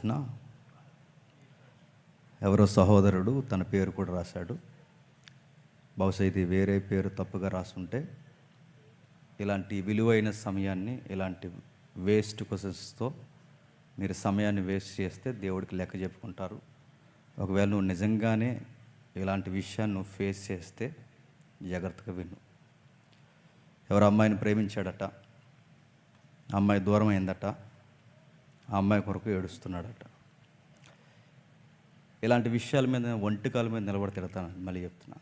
రాసిన ఎవరో సహోదరుడు తన పేరు కూడా రాశాడు. బహుశా ఇది వేరే పేరు తప్పుగా రాసుంటే ఇలాంటి విలువైన సమయాన్ని ఇలాంటి వేస్ట్ క్వశ్చన్స్తో మీరు సమయాన్ని వేస్ట్ చేస్తే దేవుడికి లెక్క చెప్పుకుంటారు. ఒకవేళ నువ్వు నిజంగానే ఇలాంటి విషయాన్ని నువ్వు ఫేస్ చేస్తే జాగ్రత్తగా విను. ఎవరు అమ్మాయిని ప్రేమించాడట, అమ్మాయి దూరం అయిందట, ఆ అమ్మాయి కొరకు ఏడుస్తున్నాడట. ఇలాంటి విషయాల మీద ఒంటికాల మీద నిలబడి తిడతాను. మళ్ళీ చెప్తున్నా,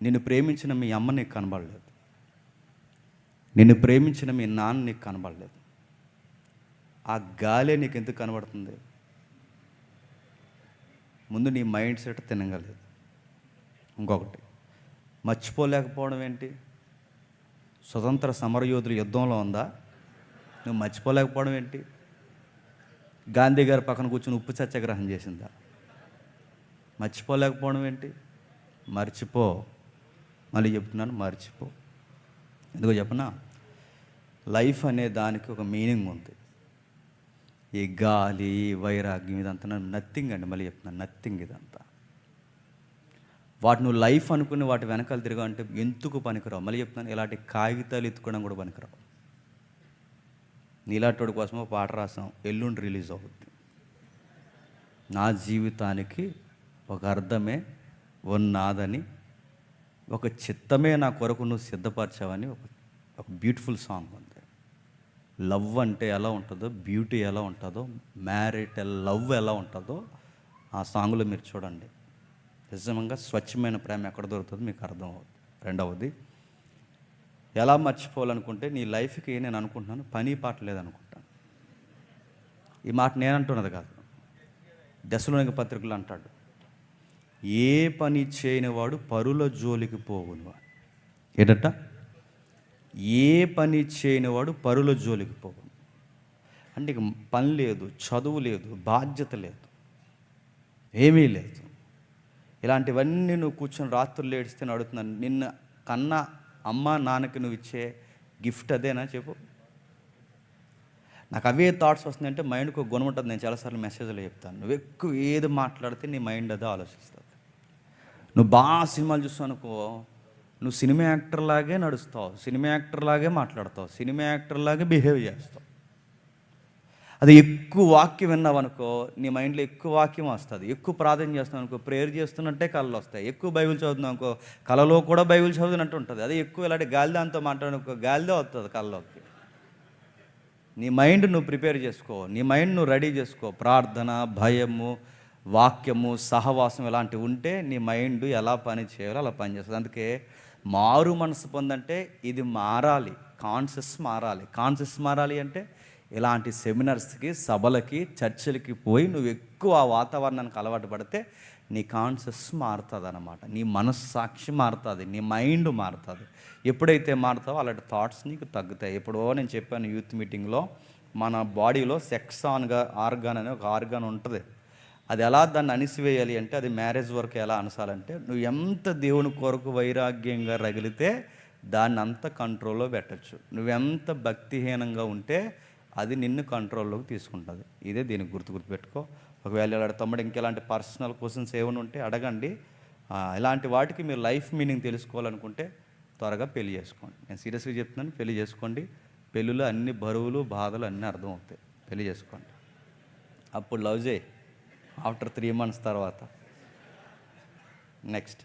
నిన్ను ప్రేమించిన మీ అమ్మ నీకు కనబడలేదు, నిన్ను ప్రేమించిన మీ నాన్న నీకు కనబడలేదు. ఆ గాలే నీకు ఎందుకు కనబడుతుంది? ముందు నీ మైండ్ సెట్ తినగలేదు. ఇంకొకటి మర్చిపోలేకపోవడం ఏంటి? స్వతంత్ర సమరయోధులు యుద్ధంలో ఉందా? నువ్వు మర్చిపోలేకపోవడం ఏంటి? గాంధీ గారి పక్కన కూర్చొని ఉప్పు సత్యాగ్రహం చేసిందా? మర్చిపోలేకపోవడం ఏంటి? మర్చిపో. మళ్ళీ చెప్తున్నాను, మర్చిపో. ఎందుకో చెప్పనా? లైఫ్ అనే దానికి ఒక మీనింగ్ ఉంది. ఈ గాలి, వైరాగ్యం ఇదంతా నథింగ్ అండి. మళ్ళీ చెప్తున్నాను, నథింగ్. ఇదంతా వాటి నువ్వు లైఫ్ అనుకుని వాటి వెనకాల తిరగా అంటే ఎందుకు పనికిరావు. మళ్ళీ చెప్తున్నాను, ఇలాంటి కాగితాలు ఎత్తుకోవడం కూడా పనికిరావు. నీలాంటి కోసం ఒక పాట రాసాం, ఎల్లుండి రిలీజ్ అవుతుంది. నా జీవితానికి ఒక అర్థమే ఉన్నాదని, ఒక చిత్తమే నా కొరకు నువ్వు సిద్ధపరచావని ఒక బ్యూటిఫుల్ సాంగ్ ఉంది. లవ్ అంటే ఎలా ఉంటుందో, బ్యూటీ ఎలా ఉంటుందో, మ్యారిటల్ లవ్ ఎలా ఉంటుందో ఆ సాంగ్లో మీరు చూడండి. నిజంగా స్వచ్ఛమైన ప్రేమ ఎక్కడ దొరుకుతుందో మీకు అర్థం అవుతుంది. రెండవది, ఎలా మర్చిపోవాలనుకుంటే నీ లైఫ్కి నేను అనుకుంటున్నాను పని పాట లేదనుకుంటాను. ఈ మాట నేను అంటున్నది కాదు, దశలోనిక పత్రికలు అంటాడు, ఏ పని చేయని వాడు పరుల జోలికి పోవును. ఏంటట? ఏ పని చేయని వాడు పరుల జోలికి పోవును. అంటే ఇక పని లేదు, చదువు లేదు, బాధ్యత లేదు, ఏమీ లేదు. ఇలాంటివన్నీ నువ్వు కూర్చొని రాత్రులు ఏడిస్తే అడుగుతున్నాను, నిన్న కన్న అమ్మ నాన్నకి నువ్వు ఇచ్చే గిఫ్ట్ అదేనా చెప్పు? నాకు అవే థాట్స్ వస్తున్నాయంటే మైండ్కి ఒక గుణం ఉంటుంది. నేను చాలాసార్లు మెసేజ్లో చెప్తాను, నువ్వు ఎక్కువ ఏది మాట్లాడితే నీ మైండ్ అదే ఆలోచిస్తుంది. నువ్వు బాగా సినిమాలు చూస్తావు అనుకో, నువ్వు సినిమా యాక్టర్ లాగే నడుస్తావు, సినిమా యాక్టర్ లాగే మాట్లాడతావు, సినిమా యాక్టర్ లాగే బిహేవ్ చేస్తావు. అది ఎక్కువ వాక్యం విన్నావు అనుకో, నీ మైండ్లో ఎక్కువ వాక్యం వస్తుంది. ఎక్కువ ప్రార్థన చేస్తున్నావు అనుకో, ప్రేయర్ చేస్తున్నట్టే కళలు వస్తాయి. ఎక్కువ బైబిల్ చదువుతున్నావు అనుకో, కళలో కూడా బైబిల్ చదివినట్టు ఉంటుంది. అదే ఎక్కువ ఇలాంటి గాలిదాంతో మాట్లాడుకో, గాలిదే వస్తుంది కళ్ళలోకి. నీ మైండ్ నువ్వు ప్రిపేర్ చేసుకో, నీ మైండ్ నువ్వు రెడీ చేసుకో. ప్రార్థన, భయము, వాక్యము, సహవాసం ఇలాంటివి ఉంటే నీ మైండ్ ఎలా పని చేయాలో అలా పనిచేస్తుంది. అందుకే మారు మనసు పొందంటే ఇది మారాలి, కాన్షియస్ మారాలి. కాన్షియస్ మారాలి అంటే ఇలాంటి సెమినార్స్కి, సభలకి, చర్చలకి పోయి నువ్వు ఎక్కువ ఆ వాతావరణానికి అలవాటు పడితే నీ కాన్షియస్ మారుతుంది అన్నమాట. నీ మనస్సాక్షి మారుతుంది, నీ మైండ్ మారుతుంది. ఎప్పుడైతే మారుతావో అలాంటి థాట్స్ నీకు తగ్గుతాయి. ఎప్పుడో నేను చెప్పాను యూత్ మీటింగ్లో, మన బాడీలో సెక్స్ ఆర్గాన్ అనే ఒక ఆర్గాన్ ఉంటుంది. అది ఎలా దాన్ని అణిసివేయాలి అంటే, అది మ్యారేజ్ వరకు ఎలా అనసాలంటే, నువ్వు ఎంత దేవుని కొరకు వైరాగ్యంగా రగిలితే దాన్ని అంత కంట్రోల్లో పెట్టచ్చు. నువ్వెంత భక్తిహీనంగా ఉంటే అది నిన్ను కంట్రోల్లోకి తీసుకుంటుంది. ఇదే దీనికి గుర్తుపెట్టుకో. ఒకవేళ ఇలా తమ్ముడు ఇంకెలాంటి పర్సనల్ క్వశ్చన్స్ ఏమైనా ఉంటే అడగండి. ఇలాంటి వాటికి మీరు లైఫ్ మీనింగ్ తెలుసుకోవాలనుకుంటే త్వరగా పెళ్లి చేసుకోండి. నేను సీరియస్గా చెప్తున్నాను, పెళ్లి చేసుకోండి. పెళ్ళిలో అన్ని బరువులు, బాధలు అన్నీ అర్థం అవుతాయి. పెళ్లి చేసుకోండి. అప్పుడు లవ్ చేయి ఆఫ్టర్ 3 months తర్వాత. నెక్స్ట్